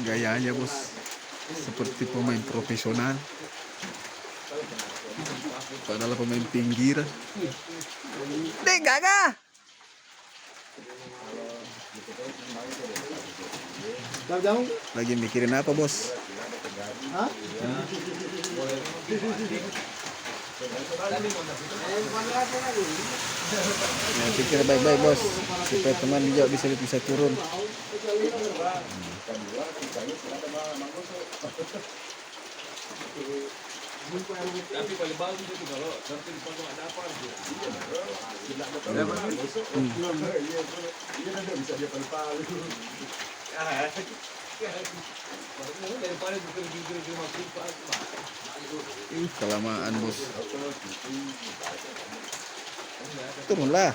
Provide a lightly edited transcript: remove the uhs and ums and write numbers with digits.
Gayanya bos seperti pemain profesional, padahal pemain pinggir. Dek gagah. Jauh. Lagi mikirin apa bos? Hah? Ya, pikir baik-baik bos, supaya teman juga bisa turun. Tapi paling bagus itu kalau nanti di pondok ada apa gitu. Daripada kita masuk Kelamaan bos. Turunlah.